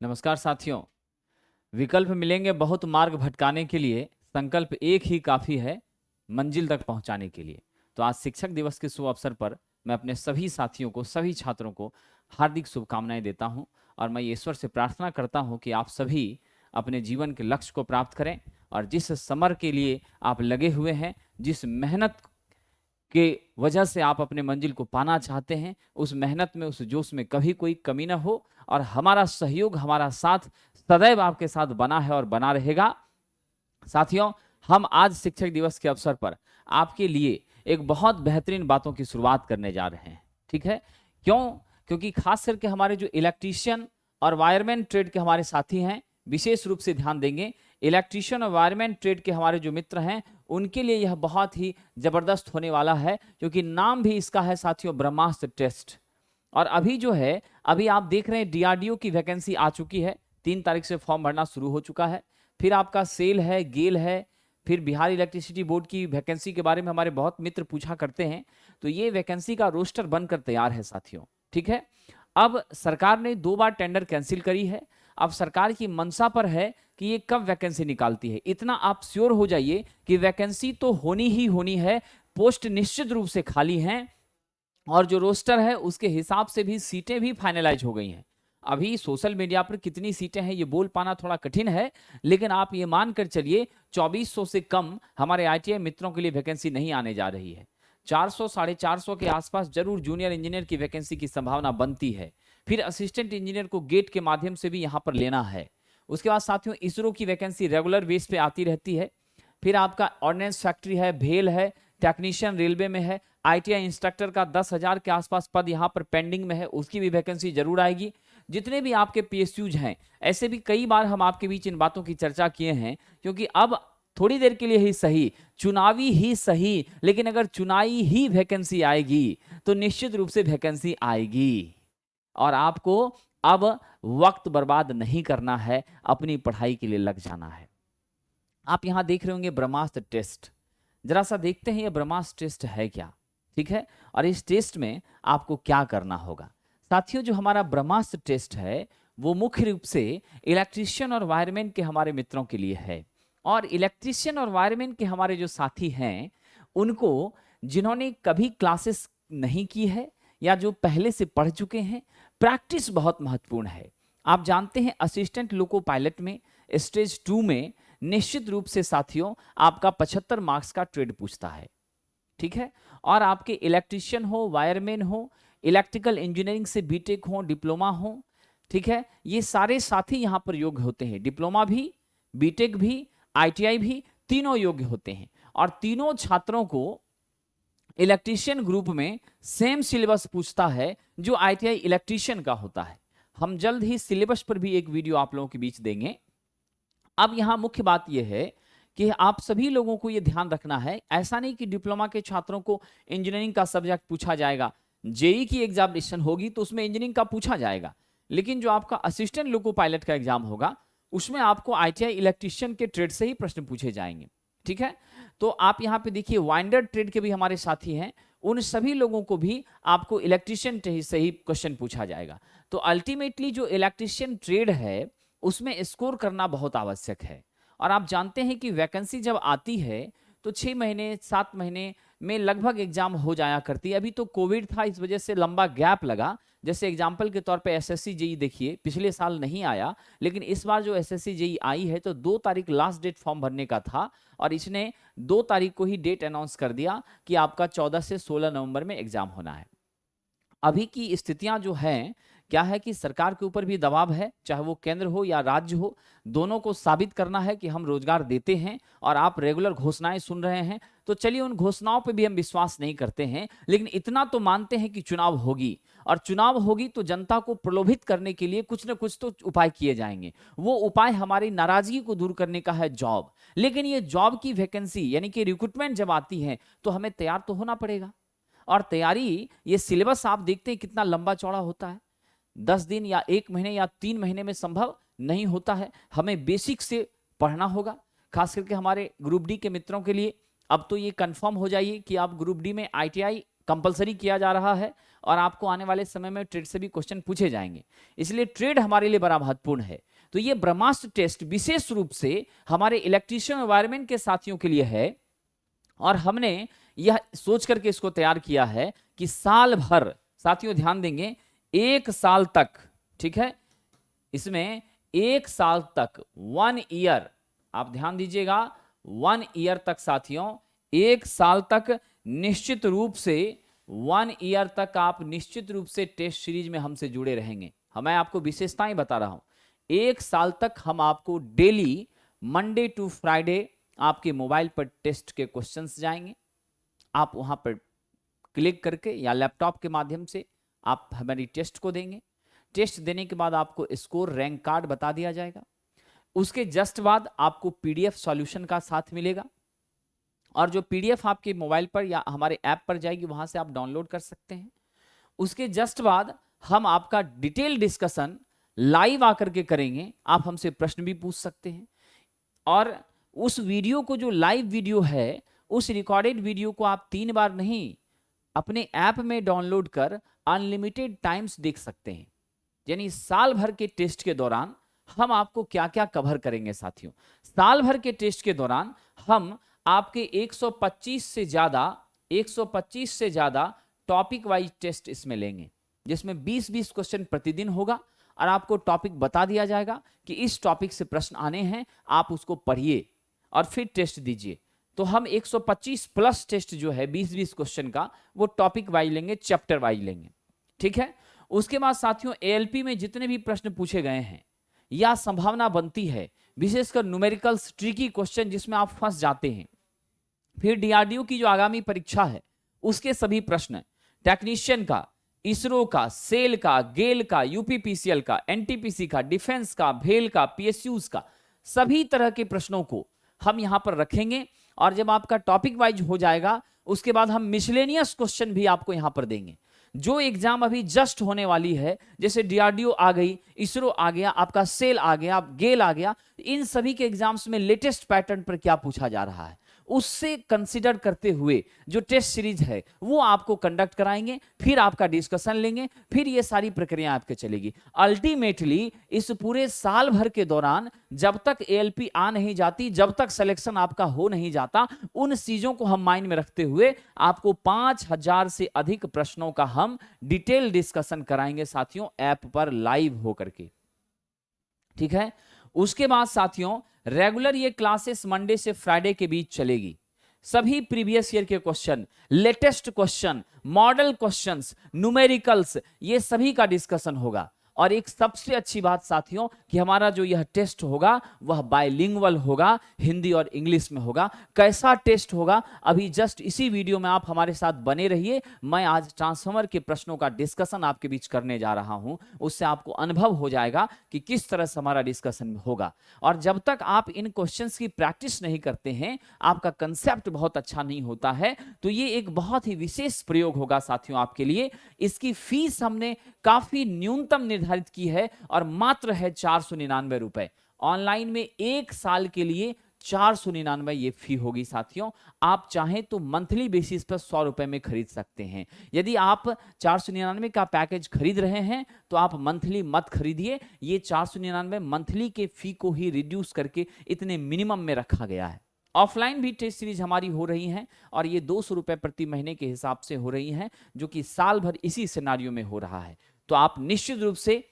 नमस्कार साथियों। विकल्प मिलेंगे बहुत मार्ग भटकाने के लिए, संकल्प एक ही काफी है मंजिल तक पहुंचाने के लिए। तो आज शिक्षक दिवस के शुभ अवसर पर मैं अपने सभी साथियों को, सभी छात्रों को हार्दिक शुभकामनाएं देता हूं और मैं ईश्वर से प्रार्थना करता हूं कि आप सभी अपने जीवन के लक्ष्य को प्राप्त करें और जिस समर के लिए आप लगे हुए हैं, जिस मेहनत के वजह से आप अपने मंजिल को पाना चाहते हैं, उस मेहनत में, उस जोश में कभी कोई कमी ना हो और हमारा सहयोग, हमारा साथ सदैव आपके साथ बना है और बना रहेगा। साथियों, हम आज शिक्षक दिवस के अवसर पर आपके लिए एक बहुत बेहतरीन बातों की शुरुआत करने जा रहे हैं। ठीक है? क्यों? क्योंकि खास करके हमारे जो इलेक्ट्रीशियन और वायरमैन ट्रेड के हमारे साथी हैं, विशेष रूप से ध्यान देंगे। इलेक्ट्रीशियन और वायरमैन ट्रेड के हमारे जो मित्र हैं, उनके लिए यह बहुत ही जबरदस्त होने वाला है, क्योंकि नाम भी इसका है साथियों, ब्रह्मास्त्र टेस्ट। और अभी जो है, अभी आप देख रहे हैं डीआरडीओ की वैकेंसी आ चुकी है, 3 तारीख से फॉर्म भरना शुरू हो चुका है। फिर आपका सेल है, गेल है, फिर बिहार इलेक्ट्रिसिटी बोर्ड की वैकेंसी के बारे में हमारे बहुत मित्र पूछा करते हैं। तो ये वैकेंसी का रोस्टर बनकर तैयार है साथियों। ठीक है? अब सरकार ने 2 बार टेंडर कैंसिल करी है। अब सरकार की मंशा पर है कि ये कब वैकेंसी निकालती है। इतना आप श्योर हो जाइए कि वैकेंसी तो होनी ही होनी है, पोस्ट निश्चित रूप से खाली हैं और जो रोस्टर है उसके हिसाब से भी सीटें भी फाइनलाइज हो गई हैं। अभी सोशल मीडिया पर कितनी सीटें हैं ये बोल पाना थोड़ा कठिन है, लेकिन आप ये मानकर चलिए 2400 से कम हमारे आईटीआई मित्रों के लिए वैकेंसी नहीं आने जा रही है। 400 450 के आसपास जरूर जूनियर इंजीनियर की वैकेंसी की संभावना बनती है। फिर असिस्टेंट इंजीनियर को गेट के माध्यम से भी यहां पर लेना है। उसके बाद साथियों, इसरो की वैकेंसी रेगुलर बेस पे आती रहती है। फिर आपका ऑर्डिनेंस फैक्ट्री है, भेल है, टेक्नीशियन रेलवे में है, आईटीआई इंस्ट्रक्टर का 10,000 के आसपास पद यहां पर पेंडिंग में है, उसकी भी वैकेंसी जरूर आएगी। जितने भी आपके पीएसयूज हैं, ऐसे भी कई बार हम आपके बीच इन बातों की चर्चा किए हैं, क्योंकि अब थोड़ी देर के लिए ही सही, चुनावी ही सही, लेकिन अगर चुनावी ही वैकेंसी आएगी तो निश्चित रूप से वैकेंसी आएगी और आपको अब वक्त बर्बाद नहीं करना है, अपनी पढ़ाई के लिए लग जाना है। आप यहां देख रहे होंगे ब्रह्मास्त्र टेस्ट। जरा सा देखते हैं ये ब्रह्मास्त्र टेस्ट है क्या। ठीक है? और इस टेस्ट में आपको क्या करना होगा। साथियों, जो हमारा ब्रह्मास्त्र टेस्ट है वो मुख्य रूप से इलेक्ट्रीशियन और वायरमैन के हमारे मित्रों के लिए है। और इलेक्ट्रीशियन और वायरमैन के हमारे जो साथी हैं, उनको जिन्होंने कभी क्लासेस नहीं की है या जो पहले से पढ़ चुके हैं, प्रैक्टिस बहुत महत्वपूर्ण है। आप जानते हैं असिस्टेंट लोको पायलट में स्टेज 2 में निश्चित रूप से साथियों आपका 75 मार्क्स का ट्रेड पूछता है। ठीक है? और आपके इलेक्ट्रीशियन हो, वायरमैन हो, इलेक्ट्रिकल इंजीनियरिंग से बीटेक हो, डिप्लोमा हो, ठीक है, ये सारे साथी यहां पर योग्य होते हैं। डिप्लोमा भी, बीटेक भी, आईटीआई भी, तीनों योग्य होते हैं। और तीनों छात्रों को इलेक्ट्रीशियन ग्रुप में सेम सिलेबस पूछता है जो आईटीआई इलेक्ट्रीशियन का होता है। हम जल्द ही सिलेबस पर भी एक वीडियो आप लोगों के बीच देंगे। अब यहां मुख्य बात यह है कि आप सभी लोगों को यह ध्यान रखना है, ऐसा नहीं कि डिप्लोमा के छात्रों को इंजीनियरिंग का सब्जेक्ट पूछा जाएगा। जेई की एग्जामिनेशन होगी तो उसमें इंजीनियरिंग का पूछा जाएगा, लेकिन जो आपका असिस्टेंट लोको पायलट का एग्जाम होगा उसमें आपको आईटीआई इलेक्ट्रीशियन के ट्रेड से ही प्रश्न पूछे जाएंगे। ठीक है? तो आप यहां पे देखिए, वाइंडर ट्रेड के भी हमारे साथी हैं, उन सभी लोगों को भी आपको इलेक्ट्रीशियन से ही क्वेश्चन पूछा जाएगा। तो अल्टीमेटली जो इलेक्ट्रीशियन ट्रेड है उसमें स्कोर करना बहुत आवश्यक है। और आप जानते हैं कि वैकेंसी जब आती है तो 6 महीने 7 महीने में लगभग एग्जाम हो जाया करती है। अभी तो कोविड था, इस वजह से लंबा गैप लगा। जैसे एग्जाम्पल के तौर पे एसएससी जेई देखिए, पिछले साल नहीं आया, लेकिन इस बार जो एसएससी जेई आई है तो 2 तारीख लास्ट डेट फॉर्म भरने का था और इसने 2 तारीख को ही डेट अनाउंस कर दिया कि आपका 14 से 16 नवंबर में एग्जाम होना है। अभी की स्थितियां जो हैं, क्या है कि सरकार के ऊपर भी दबाव है, चाहे वो केंद्र हो या राज्य हो, दोनों को साबित करना है कि हम रोजगार देते हैं और आप रेगुलर घोषणाएं सुन रहे हैं। तो चलिए, उन घोषणाओं पे भी हम विश्वास नहीं करते हैं, लेकिन इतना तो मानते हैं कि चुनाव होगी और चुनाव होगी तो जनता को प्रलोभित करने के लिए कुछ न कुछ तो उपाय किए जाएंगे। वो उपाय हमारी नाराजगी को दूर करने का है, जॉब। लेकिन ये जॉब की वैकेंसी यानी कि रिक्रूटमेंट जब आती है तो हमें तैयार तो होना पड़ेगा। और तैयारी, ये सिलेबस आप देखते हैं कितना लंबा चौड़ा होता है। 10 दिन या 1 महीने या 3 महीने में संभव नहीं होता है। हमें बेसिक से पढ़ना होगा। खास करके हमारे ग्रुप डी के मित्रों के लिए अब तो ये कंफर्म हो जाइए कि आप ग्रुप डी में आईटीआई कंपलसरी किया जा रहा है और आपको आने वाले समय में ट्रेड से भी क्वेश्चन पूछे जाएंगे, इसलिए ट्रेड हमारे लिए बड़ा महत्वपूर्ण है। तो ये ब्रह्मास्त्र टेस्ट विशेष रूप से हमारे इलेक्ट्रीशियन एनवायरमेंट के साथियों के लिए है और हमने यह सोच करके इसको तैयार किया है कि साल भर, साथियों ध्यान देंगे, 1 साल तक, ठीक है, इसमें 1 साल तक 1 ईयर, आप ध्यान दीजिएगा, 1 ईयर तक साथियों, 1 साल तक निश्चित रूप से 1 ईयर तक आप निश्चित रूप से टेस्ट सीरीज में हमसे जुड़े रहेंगे। मैं आपको विशेषताएं बता रहा हूं। 1 साल तक हम आपको डेली मंडे टू फ्राइडे आपके मोबाइल पर टेस्ट के क्वेश्चंस जाएंगे, आप वहां पर क्लिक करके या लैपटॉप के माध्यम से आप हमारी टेस्ट को देंगे। टेस्ट देने के बाद आपको स्कोर, रैंक कार्ड बता दिया जाएगा। उसके जस्ट बाद आपको पीडीएफ सॉल्यूशन का साथ मिलेगा और जो पीडीएफ आपके मोबाइल पर या हमारे ऐप पर जाएगी, वहां से आप डाउनलोड कर सकते हैं। उसके जस्ट बाद हम आपका डिटेल डिस्कशन लाइव आकर के करेंगे, आप हमसे प्रश्न भी पूछ सकते हैं और उस वीडियो को, जो लाइव वीडियो है, उस रिकॉर्डेड वीडियो को आप 3 बार नहीं, अपने ऐप में डाउनलोड कर अनलिमिटेड टाइम्स देख सकते हैं। यानी साल भर के टेस्ट के दौरान हम आपको क्या क्या कवर करेंगे साथियों। साल भर के टेस्ट के दौरान हम आपके 125 से ज्यादा टॉपिक वाइज टेस्ट इसमें लेंगे, जिसमें 20-20 क्वेश्चन प्रतिदिन होगा और आपको टॉपिक बता दिया जाएगा कि इस टॉपिक से प्रश्न आने हैं, आप उसको पढ़िए और फिर टेस्ट दीजिए। तो हम 125 प्लस टेस्ट जो है 20-20 क्वेश्चन का, वो टॉपिक वाइज लेंगे, चैप्टर वाइज लेंगे, ठीक है। उसके बाद साथियों एएलपी में जितने भी प्रश्न पूछे गए हैं या संभावना बनती है, विशेषकर न्यूमेरिकल्स, ट्रिकी क्वेश्चन जिसमें आप फंस जाते हैं, फिर डीआरडीओ की जो आगामी परीक्षा है उसके सभी प्रश्न, टेक्नीशियन का, इसरो का, सेल का, गेल का, यूपीपीसीएल का, एनटीपीसी का, डिफेंस का, भेल का, पीएसयूज का, सभी तरह के प्रश्नों को हम यहां पर रखेंगे। और जब आपका टॉपिक वाइज हो जाएगा, उसके बाद हम मिसलेनियस क्वेश्चन भी आपको यहां पर देंगे। जो एग्जाम अभी जस्ट होने वाली है, जैसे डीआरडीओ आ गई, इसरो आ गया, आपका सेल आ गया, गेल आ गया, इन सभी के एग्जाम्स में लेटेस्ट पैटर्न पर क्या पूछा जा रहा है, उससे कंसीडर करते हुए जो टेस्ट सीरीज है वो आपको कंडक्ट कराएंगे, फिर आपका डिस्कशन लेंगे, फिर ये सारी प्रक्रिया आपके चलेगी। अल्टीमेटली इस पूरे साल भर के दौरान जब तक एएलपी आ नहीं जाती, जब तक सिलेक्शन आपका हो नहीं जाता, उन चीजों को हम माइंड में रखते हुए आपको 5000 से अधिक प्रश्नों का हम डिटेल डिस्कशन कराएंगे साथियों, ऐप पर लाइव होकर के, ठीक है। उसके बाद साथियों रेगुलर ये क्लासेस मंडे से फ्राइडे के बीच चलेगी। सभी प्रीवियस ईयर के question, latest question, model questions, numericals, ये सभी का डिस्कशन होगा। और एक सबसे अच्छी बात साथियों कि हमारा जो यह टेस्ट होगा वह बाइलिंगुअल होगा, हिंदी और इंग्लिश में होगा। कैसा टेस्ट होगा, अभी जस्ट इसी वीडियो में आप हमारे साथ बने रहिए। मैं आज ट्रांसफॉर्मर के प्रश्नों का डिस्कशन आपके बीच करने जा रहा हूं, उससे आपको अनुभव हो जाएगा कि किस तरह से हमारा डिस्कशन होगा। और जब तक आप इन क्वेश्चंस की प्रैक्टिस नहीं करते हैं, आपका कंसेप्ट बहुत अच्छा नहीं होता है। तो ये एक बहुत ही विशेष प्रयोग होगा साथियों आपके लिए। इसकी फीस हमने काफी न्यूनतम निर्धारित की है और मात्र है 499 रुपए। ऑनलाइन में 1 साल के लिए 499 ये फी होगी साथियों। आप चाहें तो मंथली बेसिस पर 100 रुपए में खरीद सकते हैं। यदि आप 499 का पैकेज खरीद रहे हैं तो आप मंथली मत खरीदिए। ये 499 मंथली के फी को ही रिड्यूस करके इतने मिनिमम में रखा गया है। ऑफलाइन भी टेस्ट सीरीज हमारी हो रही हैं और ये 200 रुपए प्रति महीने के हिसाब से हो रही हैं, जो कि साल भर इसी सिनारियो में हो रहा है। तो आप निश्चित रूप से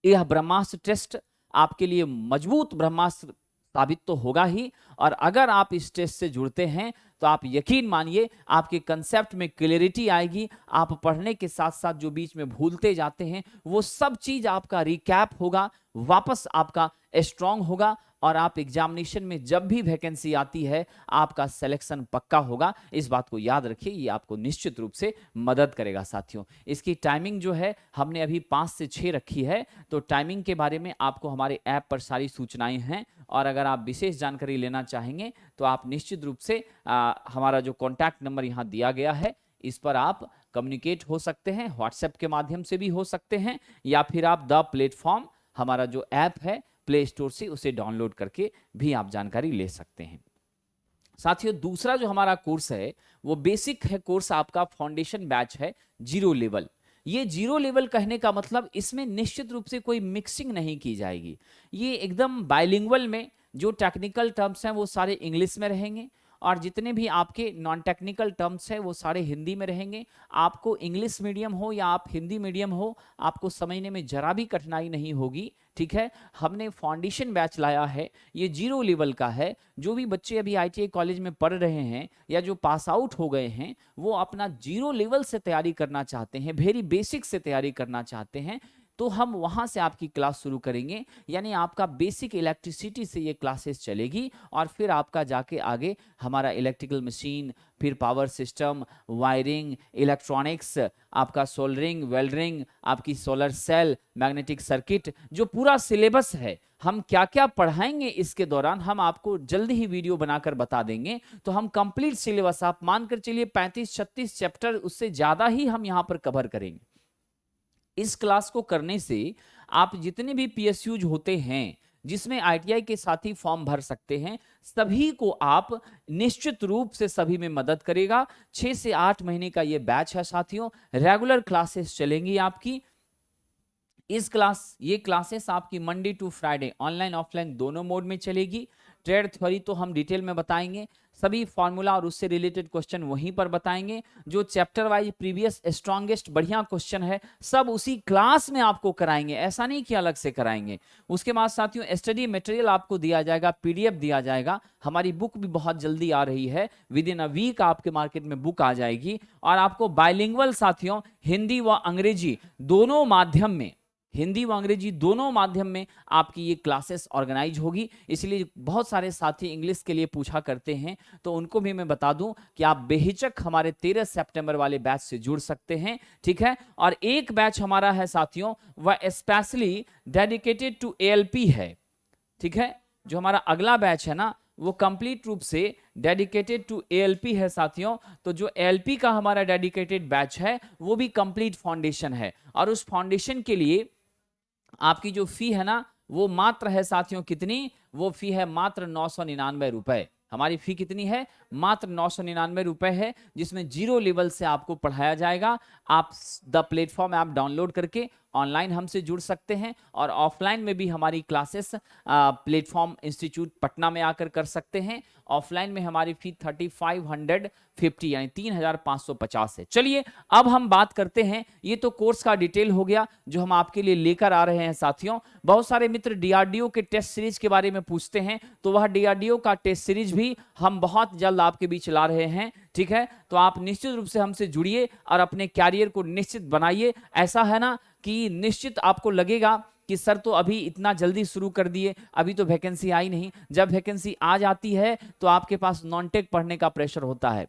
यह ब्रह्मास्त्र टेस्ट आपके लिए मजबूत ब्रह्मास्त्र साबित तो होगा ही, और अगर आप इस टेस्ट से जुड़ते हैं तो आप यकीन मानिए आपके कंसेप्ट में क्लियरिटी आएगी। आप पढ़ने के साथ साथ जो बीच में भूलते जाते हैं वो सब चीज आपका रिकैप होगा, वापस आपका स्ट्रांग होगा, और आप एग्जामिनेशन में जब भी वैकेंसी आती है आपका सिलेक्शन पक्का होगा। इस बात को याद रखिए, ये आपको निश्चित रूप से मदद करेगा साथियों। इसकी टाइमिंग जो है हमने अभी 5 से 6 रखी है, तो टाइमिंग के बारे में आपको हमारे ऐप पर सारी सूचनाएं हैं। और अगर आप विशेष जानकारी लेना चाहेंगे तो आप निश्चित रूप से हमारा जो कॉन्टैक्ट नंबर यहाँ दिया गया है इस पर आप कम्युनिकेट हो सकते हैं, व्हाट्सएप के माध्यम से भी हो सकते हैं, या फिर आप द प्लेटफॉर्म हमारा जो ऐप है प्ले स्टोर से उसे डाउनलोड करके भी आप जानकारी ले सकते हैं। साथियों दूसरा जो हमारा कोर्स है वो बेसिक है कोर्स, आपका फाउंडेशन बैच है जीरो लेवल। ये जीरो लेवल कहने का मतलब इसमें निश्चित रूप से कोई मिक्सिंग नहीं की जाएगी। ये एकदम बाइलिंगुअल में जो टेक्निकल टर्म्स हैं वो सारे इंग्लिश में रहेंगे और जितने भी आपके नॉन टेक्निकल टर्म्स हैं वो सारे हिंदी में रहेंगे। आपको इंग्लिश मीडियम हो या आप हिंदी मीडियम हो, आपको समझने में जरा भी कठिनाई नहीं होगी। ठीक है, हमने फाउंडेशन बैच लाया है, ये जीरो लेवल का है। जो भी बच्चे अभी आईटीआई कॉलेज में पढ़ रहे हैं या जो पास आउट हो गए हैं वो अपना जीरो लेवल से तैयारी करना चाहते हैं, वेरी बेसिक से तैयारी करना चाहते हैं, तो हम वहां से आपकी क्लास शुरू करेंगे। यानी आपका बेसिक इलेक्ट्रिसिटी से ये क्लासेस चलेगी और फिर आपका जाके आगे हमारा इलेक्ट्रिकल मशीन, फिर पावर सिस्टम, वायरिंग, इलेक्ट्रॉनिक्स, आपका सोल्डरिंग, वेल्डरिंग, आपकी सोलर सेल, मैग्नेटिक सर्किट, जो पूरा सिलेबस है हम क्या क्या पढ़ाएंगे इसके दौरान हम आपको जल्दी ही वीडियो बनाकर बता देंगे। तो हम कंप्लीट सिलेबस, आप मानकर चलिए 35-36 चैप्टर, उससे ज्यादा ही हम यहां पर कवर करेंगे। इस क्लास को करने से आप जितने भी पीएसयूज होते हैं जिसमें आईटीआई के साथी फॉर्म भर सकते हैं, सभी को आप निश्चित रूप से सभी में मदद करेगा। 6 से 8 महीने का ये बैच है साथियों, रेगुलर क्लासेस चलेंगी आपकी। ये क्लासेस आपकी Monday to Friday online offline दोनों मोड में चलेगी। ट्रेड थ्योरी तो हम डिटेल में बताएंगे, सभी फॉर्मूला और उससे रिलेटेड क्वेश्चन वहीं पर बताएंगे। जो चैप्टर वाइज प्रीवियस स्ट्रॉन्गेस्ट बढ़िया क्वेश्चन है सब उसी क्लास में आपको कराएंगे, ऐसा नहीं कि अलग से कराएंगे। उसके बाद साथियों स्टडी मटेरियल आपको दिया जाएगा, पीडीएफ दिया जाएगा। हमारी बुक भी बहुत जल्दी आ रही है, विद इन अ वीक आपके मार्केट में बुक आ जाएगी। और आपको बाइलिंगुअल साथियों हिंदी व अंग्रेजी दोनों माध्यम में, हिंदी व अंग्रेजी दोनों माध्यम में आपकी ये क्लासेस ऑर्गेनाइज होगी। इसलिए बहुत सारे साथी इंग्लिश के लिए पूछा करते हैं, तो उनको भी मैं बता दूं कि आप बेहिचक हमारे 13 सितंबर वाले बैच से जुड़ सकते हैं। ठीक है, और एक बैच हमारा है साथियों वह स्पेशली डेडिकेटेड टू एएलपी है। ठीक है, जो हमारा अगला बैच है ना वो कंप्लीट रूप से डेडिकेटेड टू एएलपी है साथियों। तो जो एएलपी का हमारा डेडिकेटेड बैच है वो भी कंप्लीट फाउंडेशन है, और उस फाउंडेशन के लिए आपकी जो फी है ना वो मात्र है साथियों कितनी, वो फी है मात्र 999 रुपए। हमारी फी कितनी है, मात्र 999 रुपए है, जिसमें जीरो लेवल से आपको पढ़ाया जाएगा। आप द प्लेटफॉर्म ऐप डाउनलोड करके ऑनलाइन हमसे जुड़ सकते हैं और ऑफलाइन में भी हमारी क्लासेस प्लेटफॉर्म इंस्टीट्यूट पटना में आकर कर सकते हैं। ऑफलाइन में हमारी फी 3550 यानी 3550 है। चलिए अब हम बात करते हैं, ये तो कोर्स का डिटेल हो गया जो हम आपके लिए लेकर आ रहे हैं साथियों। बहुत सारे मित्र डीआरडीओ के टेस्ट सीरीज के बारे में पूछते हैं, तो वह डीआरडीओ का टेस्ट सीरीज भी हम बहुत जल्द आपके बीच ला रहे हैं। ठीक है, तो आप निश्चित रूप से हमसे जुड़िए और अपने कैरियर को निश्चित बनाइए। ऐसा है ना कि निश्चित आपको लगेगा कि सर तो अभी इतना जल्दी शुरू कर दिए, अभी तो वैकेंसी आई नहीं। जब वैकेंसी आ जाती है तो आपके पास नॉन टेक पढ़ने का प्रेशर होता है,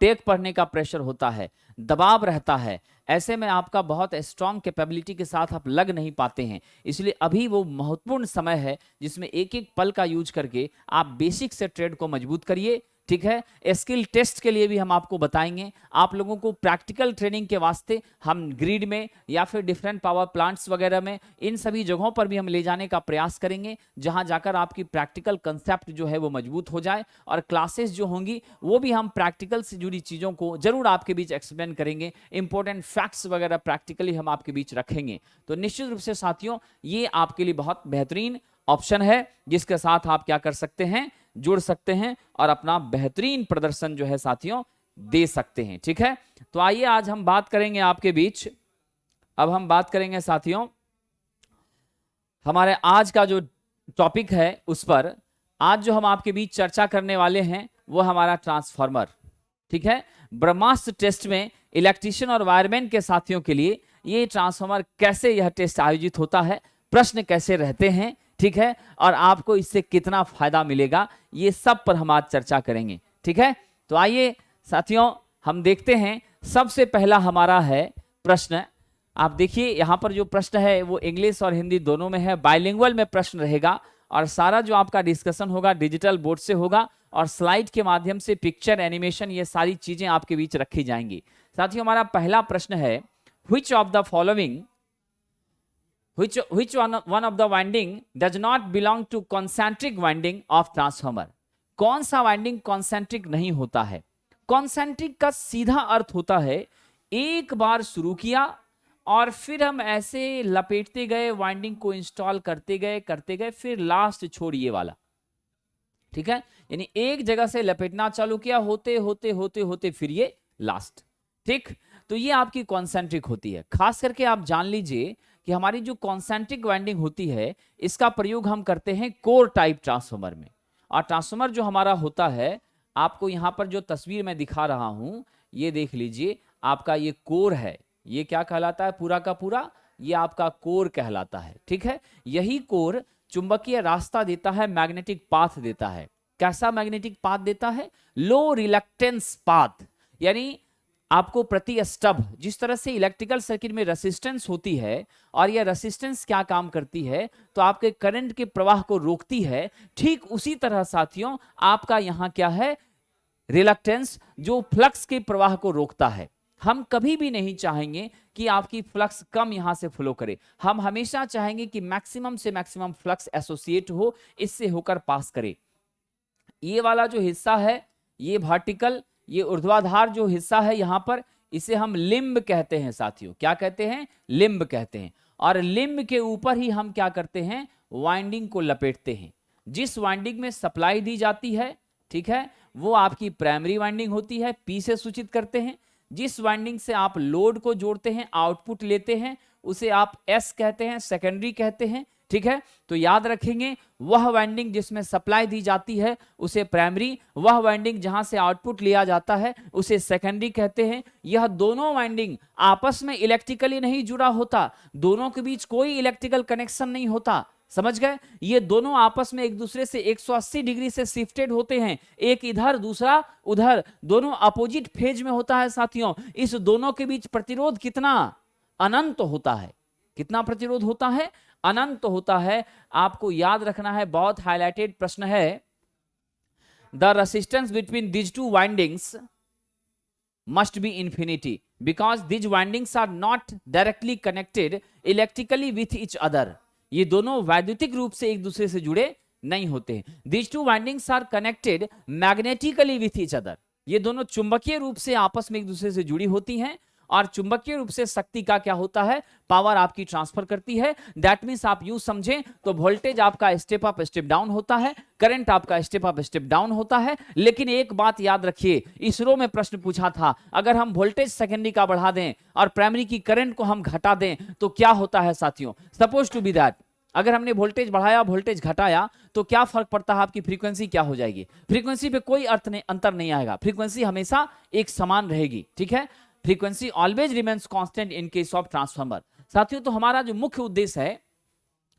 टेक पढ़ने का प्रेशर होता है, दबाव रहता है। ऐसे में आपका बहुत स्ट्रांग कैपेबिलिटी के साथ आप लग नहीं पाते हैं। इसलिए अभी वो महत्वपूर्ण समय है जिसमें एक एक पल का यूज करके आप बेसिक से ट्रेड को मजबूत करिए। ठीक है, स्किल टेस्ट के लिए भी हम आपको बताएंगे। आप लोगों को प्रैक्टिकल ट्रेनिंग के वास्ते हम ग्रिड में या फिर डिफरेंट पावर प्लांट्स वगैरह में, इन सभी जगहों पर भी हम ले जाने का प्रयास करेंगे, जहां जाकर आपकी प्रैक्टिकल कंसेप्ट जो है वो मजबूत हो जाए। और क्लासेस जो होंगी वो भी हम प्रैक्टिकल से जुड़ी चीज़ों को जरूर आपके बीच एक्सप्लेन करेंगे। इंपॉर्टेंट फैक्ट्स वगैरह प्रैक्टिकली हम आपके बीच रखेंगे। तो निश्चित रूप से साथियों ये आपके लिए बहुत बेहतरीन ऑप्शन है जिसके साथ आप क्या कर सकते हैं, जुड़ सकते हैं और अपना बेहतरीन प्रदर्शन जो है साथियों दे सकते हैं। ठीक है, तो आइए आज हम बात करेंगे आपके बीच, अब हम बात करेंगे साथियों हमारे आज का जो टॉपिक है उस पर। आज जो हम आपके बीच चर्चा करने वाले हैं वो हमारा ट्रांसफार्मर। ठीक है, ब्रह्मास्त्र टेस्ट में इलेक्ट्रीशियन और वायरमैन के साथियों के लिए ये ट्रांसफार्मर कैसे यह टेस्ट आयोजित होता है, प्रश्न कैसे रहते हैं, ठीक है, और आपको इससे कितना फायदा मिलेगा, ये सब पर हम आज चर्चा करेंगे। ठीक है, तो आइए साथियों हम देखते हैं। सबसे पहला हमारा है प्रश्न। आप देखिए यहाँ पर जो प्रश्न है वो इंग्लिश और हिंदी दोनों में है, बाइलिंगुअल में प्रश्न रहेगा और सारा जो आपका डिस्कशन होगा डिजिटल बोर्ड से होगा और स्लाइड के माध्यम से पिक्चर, एनिमेशन, ये सारी चीजें आपके बीच रखी जाएंगी। साथियों हमारा पहला प्रश्न है, which of the following which one of the winding does not belong to concentric winding of transformer? कौन सा वाइंडिंग कॉन्सेंट्रिक नहीं होता है? कॉन्सेंट्रिक का सीधा अर्थ होता है एक बार शुरू किया और फिर हम ऐसे लपेटते गए, वाइंडिंग को इंस्टॉल करते गए, फिर लास्ट छोड़िए वाला, ठीक है। यानी एक जगह से लपेटना चालू किया, होते होते होते होते फिर ये लास्ट, ठीक। तो ये आपकी कॉन्सेंट्रिक होती है। खास करके आप जान लीजिए कि हमारी जो कॉन्सेंट्रिक वाइंडिंग होती है इसका प्रयोग हम करते हैं कोर टाइप ट्रांसफार्मर में। और ट्रांसफार्मर जो हमारा होता है, आपको यहां पर जो तस्वीर मैं दिखा रहा हूं ये देख लीजिए, आपका ये कोर है। ये क्या कहलाता है? पूरा का पूरा ये आपका कोर कहलाता है, ठीक है। यही कोर चुंबकीय रास्ता देता है, मैग्नेटिक पाथ देता है। कैसा मैग्नेटिक पाथ देता है? लो रिलक्टेंस पाथ। यानी आपको प्रति स्टब, जिस तरह से इलेक्ट्रिकल सर्किट में रेसिस्टेंस होती है और यह रेसिस्टेंस क्या काम करती है, तो आपके करंट के प्रवाह को रोकती है, ठीक उसी तरह साथियों आपका यहां क्या है? रिलक्टेंस, जो फ्लक्स के प्रवाह को रोकता है। हम कभी भी नहीं चाहेंगे कि आपकी फ्लक्स कम यहां से फ्लो करे, हम हमेशा चाहेंगे कि मैक्सिमम से मैक्सिमम फ्लक्स एसोसिएट हो, इससे होकर पास करे। ये वाला जो हिस्सा है, ये वर्टिकल, ये ऊर्ध्वाधर जो हिस्सा है यहां पर, इसे हम लिम्ब कहते हैं साथियों। क्या कहते हैं? लिम्ब कहते हैं। और लिम्ब के ऊपर ही हम क्या करते हैं? वाइंडिंग को लपेटते हैं। जिस वाइंडिंग में सप्लाई दी जाती है, ठीक है, वो आपकी प्राइमरी वाइंडिंग होती है, पी से सूचित करते हैं। जिस वाइंडिंग से आप लोड को जोड़ते हैं, आउटपुट लेते हैं, उसे आप एस कहते हैं, सेकेंडरी कहते हैं, ठीक है। तो याद रखेंगे, वह वाइंडिंग जिसमें सप्लाई दी जाती है उसे प्राइमरी, वह वाइंडिंग जहां से आउटपुट लिया जाता है उसे सेकेंडरी कहते हैं। यह दोनों वाइंडिंग आपस में इलेक्ट्रिकली नहीं जुड़ा होता, दोनों के बीच कोई इलेक्ट्रिकल कनेक्शन नहीं होता, समझ गए। ये दोनों आपस में एक दूसरे से 180 डिग्री से शिफ्टेड होते हैं, एक इधर दूसरा उधर, दोनों अपोजिट फेज में होता है साथियों। इस दोनों के बीच प्रतिरोध कितना? अनंत होता है। कितना प्रतिरोध होता है? अनंत होता है। आपको याद रखना है, बहुत हाईलाइटेड प्रश्न है, the resistance between these two windings must be infinity because these windings are not directly connected electrically with each other। ये दोनों वैद्युतिक रूप से एक दूसरे से जुड़े नहीं होते हैं। These two windings are connected magnetically with each other। ये दोनों चुंबकीय रूप से आपस में एक दूसरे से जुड़ी होती हैं और चुंबकीय रूप से शक्ति का क्या होता है? पावर आपकी ट्रांसफर करती है। दैट मीन्स आप यूं समझें तो वोल्टेज आपका स्टेप अप स्टेप डाउन होता है, करंट आपका स्टेप अप स्टेप डाउन होता है। लेकिन एक बात याद रखिए, इसरो में प्रश्न पूछा था, अगर हम वोल्टेज सेकेंडरी का बढ़ा दें और प्राइमरी की करंट को हम घटा दें तो क्या होता है साथियों? सपोज टू बी दैट, अगर हमने वोल्टेज बढ़ाया वोल्टेज घटाया तो क्या फर्क पड़ता है? आपकी फ्रीक्वेंसी क्या हो जाएगी? फ्रीक्वेंसी पे कोई अंतर नहीं आएगा, फ्रीक्वेंसी हमेशा एक समान रहेगी, ठीक है। Frequency always remains constant in case of transformer. साथियों, तो हमारा जो मुख्य उद्देश्य है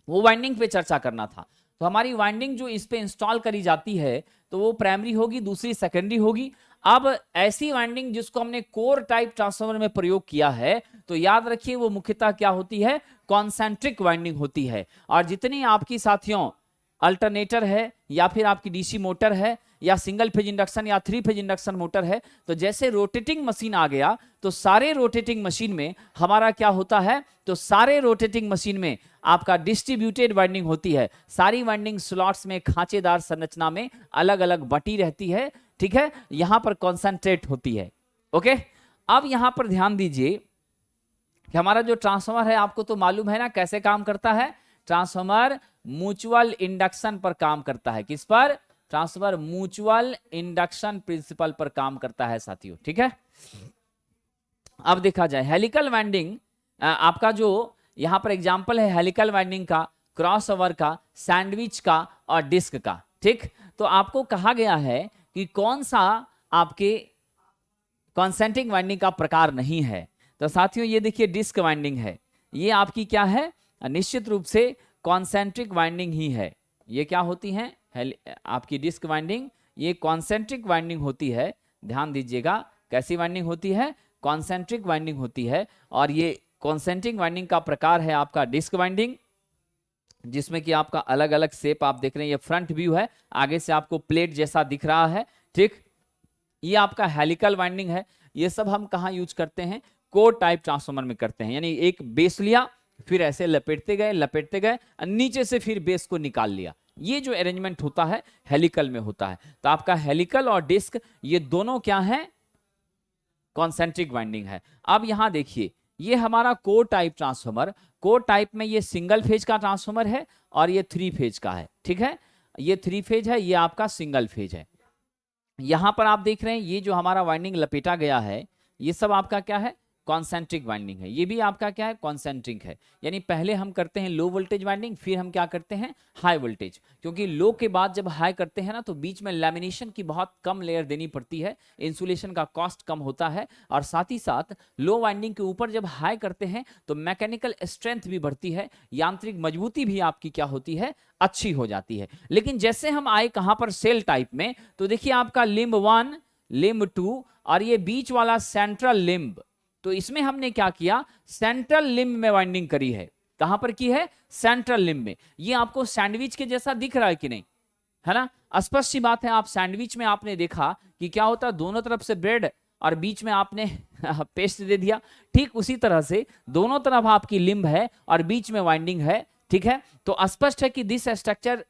वो वाइंडिंग पे चर्चा करना था। तो हमारी वाइंडिंग जो इस पे इंस्टॉल करी जाती है तो वो प्राइमरी होगी, दूसरी सेकेंडरी होगी। अब ऐसी वाइंडिंग जिसको हमने कोर टाइप ट्रांसफार्मर में प्रयोग किया है, तो याद रखिए वो मुख्यतः क्या होती है? कॉन्सेंट्रिक वाइंडिंग होती है। और जितनी आपकी साथियों अल्टरनेटर है या फिर आपकी डीसी मोटर है या सिंगल फेज इंडक्शन या 3 फेज इंडक्शन मोटर है, तो जैसे रोटेटिंग मशीन आ गया तो सारे रोटेटिंग मशीन में हमारा क्या होता है? तो सारे रोटेटिंग मशीन में आपका डिस्ट्रीब्यूटेड वाइंडिंग होती है। सारी वाइंडिंग स्लॉट्स में खांचेदार संरचना में अलग अलग बटी रहती है, ठीक है। यहां पर कॉन्सेंट्रेट होती है। ओके, अब यहां पर ध्यान दीजिए कि हमारा जो ट्रांसफार्मर है, आपको तो मालूम है ना कैसे काम करता है? ट्रांसफार्मर म्यूचुअल इंडक्शन पर काम करता है। किस पर? ट्रांसफार्मर म्यूचुअल इंडक्शन प्रिंसिपल पर काम करता है साथियों, ठीक है। अब देखा जाए हेलिकल वाइंडिंग, आपका जो यहां पर एग्जांपल है हेलिकल वाइंडिंग का, क्रॉस ओवर का, सैंडविच का और डिस्क का, ठीक। तो आपको कहा गया है कि कौन सा आपके कॉन्सेंट्रिक वाइंडिंग का प्रकार नहीं है। तो साथियों ये देखिए डिस्क वाइंडिंग है, ये आपकी क्या है? निश्चित रूप से कॉन्सेंट्रिक वाइंडिंग ही है। ये क्या होती है? आपकी डिस्क वाइंडिंग, ये कॉन्सेंट्रिक वाइंडिंग होती है। ध्यान दीजिएगा, कैसी वाइंडिंग होती है? कॉन्सेंट्रिक वाइंडिंग होती है। और ये कॉन्सेंट्रिक वाइंडिंग का प्रकार है आपका डिस्क वाइंडिंग, जिसमें कि आपका अलग अलग शेप आप देख रहे हैं। ये फ्रंट व्यू है, आगे से आपको प्लेट जैसा दिख रहा है, ठीक। ये आपका हेलिकल वाइंडिंग है। ये सब हम कहाँ यूज करते हैं? कोर टाइप ट्रांसफार्मर में करते हैं। यानी एक बेस लिया, फिर ऐसे लपेटते गए नीचे से फिर बेस को निकाल लिया, ये जो अरेंजमेंट होता है हेलिकल में होता है। तो आपका हेलिकल और डिस्क ये दोनों क्या है, कॉन्सेंट्रिक वाइंडिंग है। अब यहां देखिए ये हमारा core type transformer, core type में ये सिंगल फेज का ट्रांसफार्मर है और ये 3 फेज का है, ठीक है। ये 3 फेज है, ये आपका सिंगल फेज है। यहां पर आप देख रहे हैं ये जो हमारा वाइंडिंग लपेटा गया है ये सब आपका क्या है, कॉन्सेंट्रिक वाइंडिंग है। ये भी आपका क्या है, कॉन्सेंट्रिक है। यानी पहले हम करते हैं लो वोल्टेज वाइंडिंग, फिर हम क्या करते हैं, हाई वोल्टेज। क्योंकि लो के बाद जब हाई करते हैं ना तो बीच में लैमिनेशन की बहुत कम लेयर देनी पड़ती है, इंसुलेशन का कॉस्ट कम होता है, और साथ ही साथ लो वाइंडिंग के ऊपर जब हाई करते हैं तो मैकेनिकल स्ट्रेंथ भी बढ़ती है, यांत्रिक मजबूती भी आपकी क्या होती है, अच्छी हो जाती है। लेकिन जैसे हम आए कहां पर, सेल टाइप में, तो देखिए आपका लिम्ब 1, लिम्ब 2 और ये बीच वाला सेंट्रल लिम्ब, तो इसमें हमने क्या किया, सेंट्रल लिम्ब में वाइंडिंग करी है। कहां पर की है, सेंट्रल लिम्ब में। ये आपको सैंडविच के जैसा दिख रहा है कि नहीं, है ना, स्पष्ट सी बात है। आप सैंडविच में आपने देखा कि क्या होता है, दोनों तरफ से ब्रेड और बीच में आपने पेस्ट दे दिया। ठीक उसी तरह से दोनों तरफ आपकी लिम्ब है और बीच में वाइंडिंग है, ठीक है। तो स्पष्ट है कि this structure